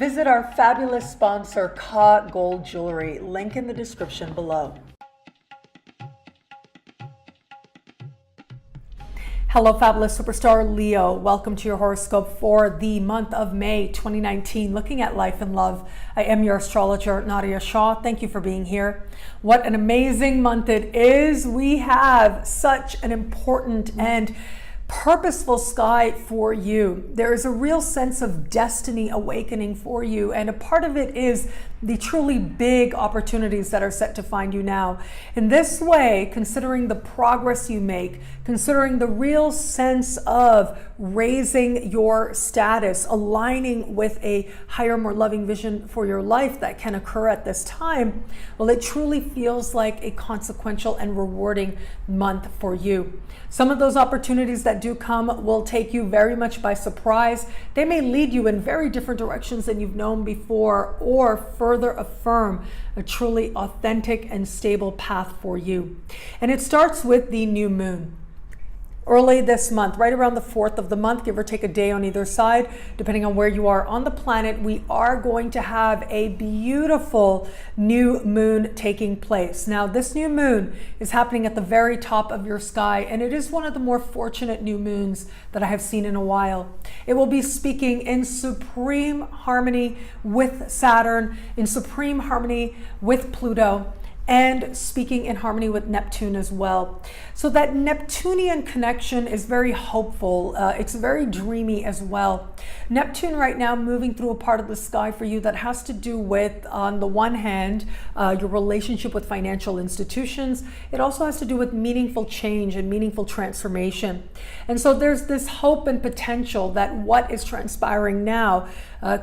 Visit our fabulous sponsor, Ka Gold Jewelry, link in the description below. Hello, fabulous superstar Leo. Welcome to your horoscope for the month of May 2019, looking at life and love. I am your astrologer, Nadiya Shah. Thank you for being here. What an amazing month it is. We have such an important and purposeful sky for you. There is a real sense of destiny awakening for you, and a part of it is the truly big opportunities that are set to find you now. In this way, considering the progress you make, considering the real sense of raising your status, aligning with a higher, more loving vision for your life that can occur at this time, well, it truly feels like a consequential and rewarding month for you. Some of those opportunities that do come will take you very much by surprise. They may lead you in very different directions than you've known before, or further affirm a truly authentic and stable path for you. And it starts with the new moon. Early this month, right around the 4th of the month, give or take a day on either side, depending on where you are on the planet, we are going to have a beautiful new moon taking place. Now, this new moon is happening at the very top of your sky, and it is one of the more fortunate new moons that I have seen in a while. It will be speaking in supreme harmony with Saturn, in supreme harmony with Pluto, and speaking in harmony with Neptune as well. So that Neptunian connection is very hopeful. It's very dreamy as well. Neptune right now moving through a part of the sky for you that has to do with, on the one hand, your relationship with financial institutions. It also has to do with meaningful change and meaningful transformation. And so there's this hope and potential that what is transpiring now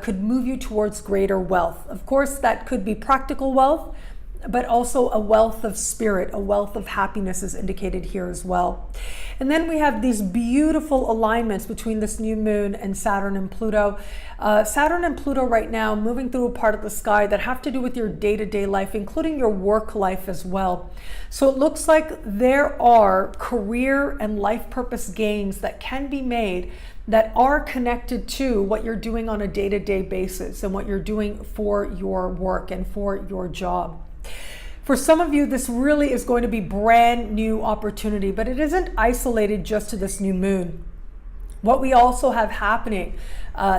could move you towards greater wealth. Of course, that could be practical wealth, but also a wealth of spirit, a wealth of happiness is indicated here as well. And then we have these beautiful alignments between this new moon and Saturn and Pluto. Saturn and Pluto right now moving through a part of the sky that have to do with your day-to-day life, including your work life as well. So it looks like there are career and life purpose gains that can be made that are connected to what you're doing on a day-to-day basis and what you're doing for your work and for your job. For some of you, this really is going to be brand new opportunity, but it isn't isolated just to this new moon. What we also have happening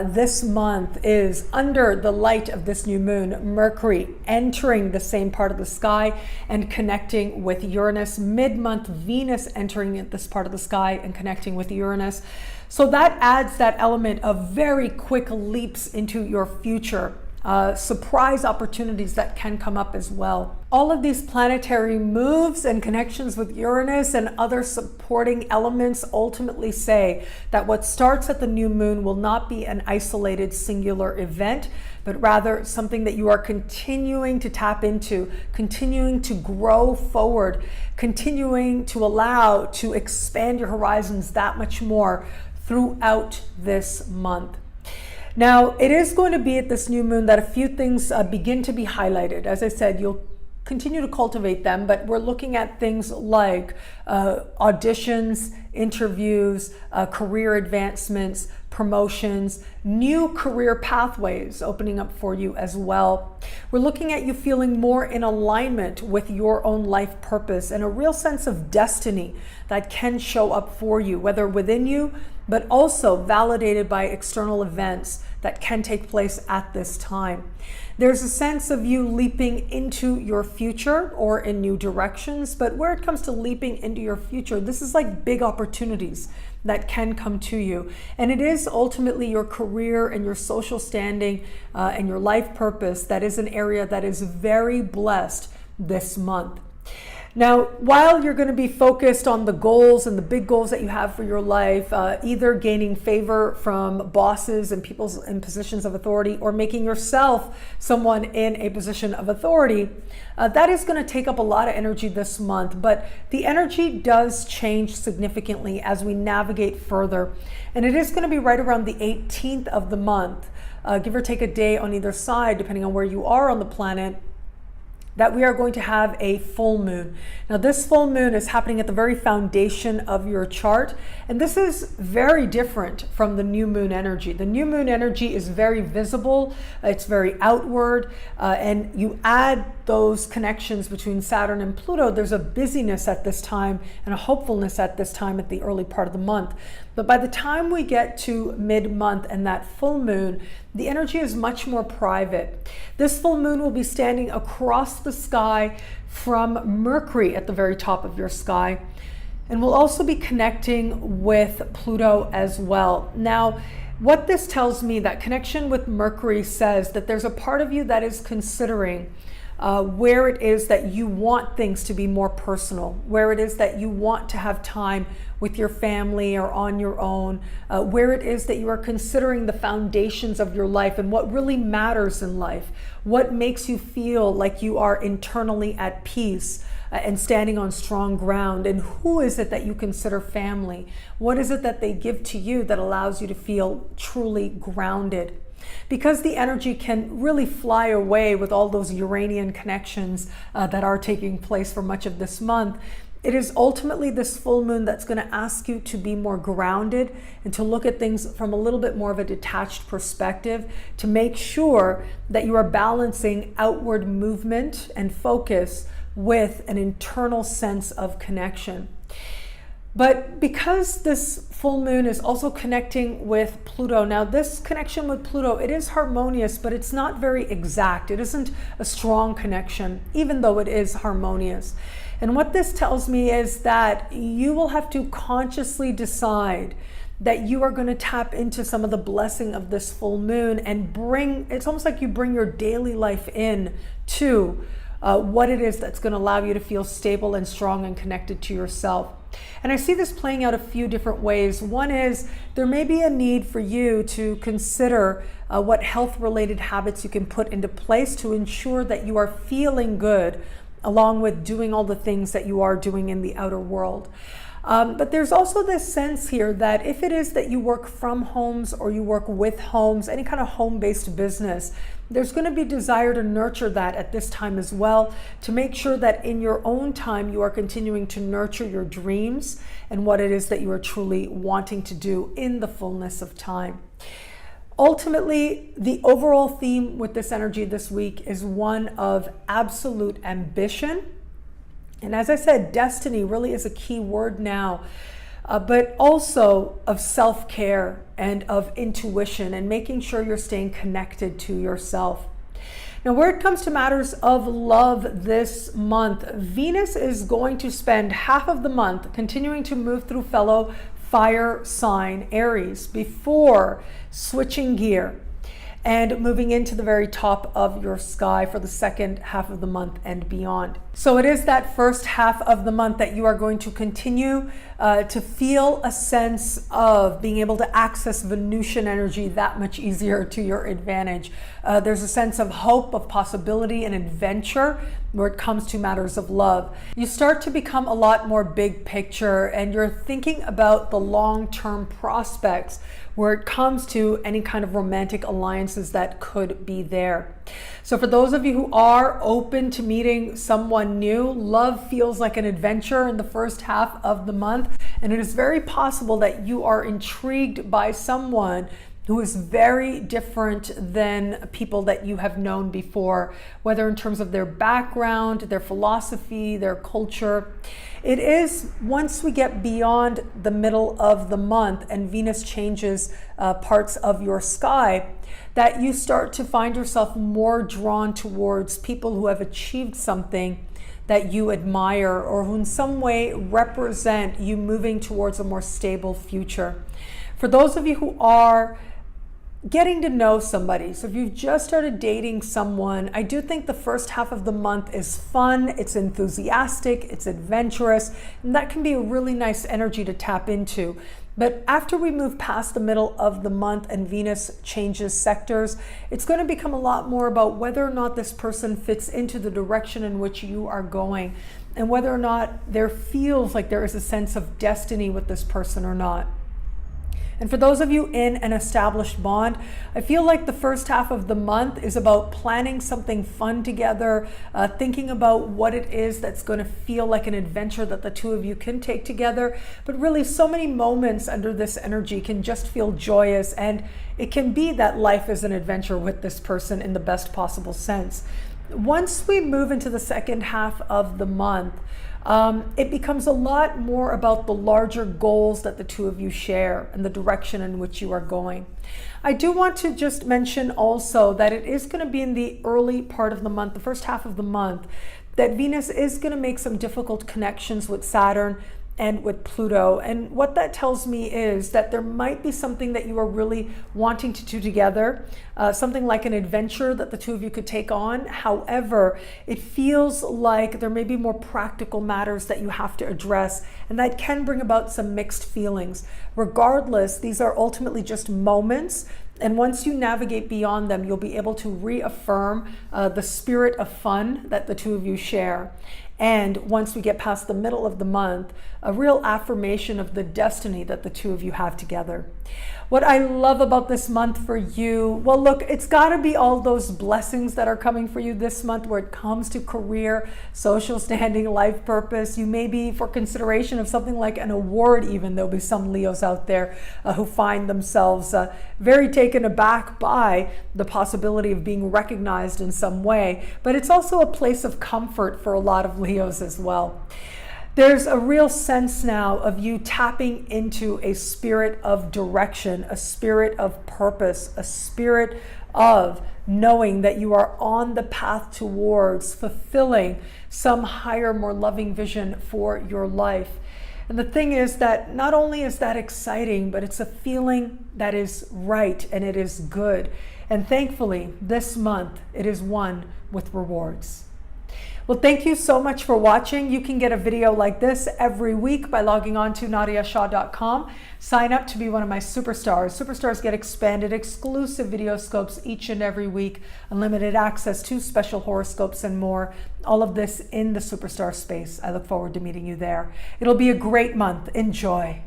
this month is, under the light of this new moon, Mercury entering the same part of the sky and connecting with Uranus. Mid-month, Venus entering this part of the sky and connecting with Uranus. So that adds that element of very quick leaps into your future. Surprise opportunities that can come up as well. All of these planetary moves and connections with Uranus and other supporting elements ultimately say that what starts at the new moon will not be an isolated singular event, but rather something that you are continuing to tap into, continuing to grow forward, continuing to allow to expand your horizons that much more throughout this month. Now, it is going to be at this new moon that a few things begin to be highlighted. As I said, you'll continue to cultivate them, but we're looking at things like auditions, interviews, career advancements, promotions, new career pathways opening up for you as well. We're looking at you feeling more in alignment with your own life purpose and a real sense of destiny that can show up for you, whether within you, but also validated by external events that can take place at this time. There's a sense of you leaping into your future or in new directions, but where it comes to leaping into your future, this is like big opportunities that can come to you. And it is ultimately your career and your social standing and your life purpose that is an area that is very blessed this month. Now, while you're going to be focused on the goals and the big goals that you have for your life, either gaining favor from bosses and people in positions of authority or making yourself someone in a position of authority, that is going to take up a lot of energy this month. But the energy does change significantly as we navigate further. And it is going to be right around the 18th of the month, give or take a day on either side, depending on where you are on the planet, that we are going to have a full moon. Now, this full moon is happening at the very foundation of your chart, and this is very different from the new moon energy. The new moon energy is very visible, it's very outward, and you add those connections between Saturn and Pluto, there's a busyness at this time and a hopefulness at this time at the early part of the month. But by the time we get to mid-month and that full moon, the energy is much more private. This full moon will be standing across the sky from Mercury at the very top of your sky, and will also be connecting with Pluto as well. Now, what this tells me, that connection with Mercury, says that there's a part of you that is considering where it is that you want things to be more personal, where it is that you want to have time with your family or on your own, where it is that you are considering the foundations of your life and what really matters in life, what makes you feel like you are internally at peace and standing on strong ground, and who is it that you consider family? What is it that they give to you that allows you to feel truly grounded? Because the energy can really fly away with all those Uranian connections that are taking place for much of this month, it is ultimately this full moon that's going to ask you to be more grounded and to look at things from a little bit more of a detached perspective, to make sure that you are balancing outward movement and focus with an internal sense of connection. But because this full moon is also connecting with Pluto, now this connection with Pluto, it is harmonious, but it's not very exact. It isn't a strong connection, even though it is harmonious. And what this tells me is that you will have to consciously decide that you are going to tap into some of the blessing of this full moon and it's almost like you bring your daily life in to what it is that's going to allow you to feel stable and strong and connected to yourself. And I see this playing out a few different ways. One is there may be a need for you to consider what health-related habits you can put into place to ensure that you are feeling good, along with doing all the things that you are doing in the outer world. But there's also this sense here that if it is that you work from homes or you work with homes, any kind of home-based business, there's going to be desire to nurture that at this time as well, to make sure that in your own time you are continuing to nurture your dreams and what it is that you are truly wanting to do in the fullness of time. Ultimately, the overall theme with this energy this week is one of absolute ambition. And as I said, destiny really is a key word now, but also of self-care and of intuition and making sure you're staying connected to yourself. Now, where it comes to matters of love this month, Venus is going to spend half of the month continuing to move through fellow fire sign Aries before switching gear and moving into the very top of your sky for the second half of the month and beyond. So it is that first half of the month that you are going to continue to feel a sense of being able to access Venusian energy that much easier to your advantage. There's a sense of hope, of possibility and adventure where it comes to matters of love. You start to become a lot more big picture, and you're thinking about the long-term prospects where it comes to any kind of romantic alliances that could be there. So for those of you who are open to meeting someone new, love feels like an adventure in the first half of the month, and it is very possible that you are intrigued by someone who is very different than people that you have known before, whether in terms of their background, their philosophy, their culture. It is once we get beyond the middle of the month and Venus changes parts of your sky, that you start to find yourself more drawn towards people who have achieved something that you admire or who in some way represent you moving towards a more stable future. For those of you who are getting to know somebody, so if you've just started dating someone, I do think the first half of the month is fun, it's enthusiastic, it's adventurous, and that can be a really nice energy to tap into. But after we move past the middle of the month and Venus changes sectors, it's going to become a lot more about whether or not this person fits into the direction in which you are going, and whether or not there feels like there is a sense of destiny with this person or not. And for those of you in an established bond, I feel like the first half of the month is about planning something fun together, thinking about what it is that's going to feel like an adventure that the two of you can take together. But really, so many moments under this energy can just feel joyous, and it can be that life is an adventure with this person in the best possible sense. Once we move into the second half of the month, it becomes a lot more about the larger goals that the two of you share and the direction in which you are going. I do want to just mention also that it is going to be in the early part of the month, the first half of the month, that Venus is going to make some difficult connections with Saturn and with Pluto. And what that tells me is that there might be something that you are really wanting to do together, something like an adventure that the two of you could take on. However, it feels like there may be more practical matters that you have to address, and that can bring about some mixed feelings. Regardless, these are ultimately just moments. And once you navigate beyond them, you'll be able to reaffirm the spirit of fun that the two of you share. And once we get past the middle of the month, a real affirmation of the destiny that the two of you have together. What I love about this month for you, well, look, it's got to be all those blessings that are coming for you this month where it comes to career, social standing, life purpose. You may be for consideration of something like an award even. There'll be some Leos out there who find themselves very taken aback by the possibility of being recognized in some way. But it's also a place of comfort for a lot of Leos as well. There's a real sense now of you tapping into a spirit of direction, a spirit of purpose, a spirit of knowing that you are on the path towards fulfilling some higher, more loving vision for your life. And the thing is that not only is that exciting, but it's a feeling that is right and it is good. And thankfully, this month, it is one with rewards. Well, thank you so much for watching. You can get a video like this every week by logging on to nadiyashah.com. Sign up to be one of my superstars. Superstars get expanded, exclusive videoscopes each and every week, unlimited access to special horoscopes and more. All of this in the superstar space. I look forward to meeting you there. It'll be a great month. Enjoy.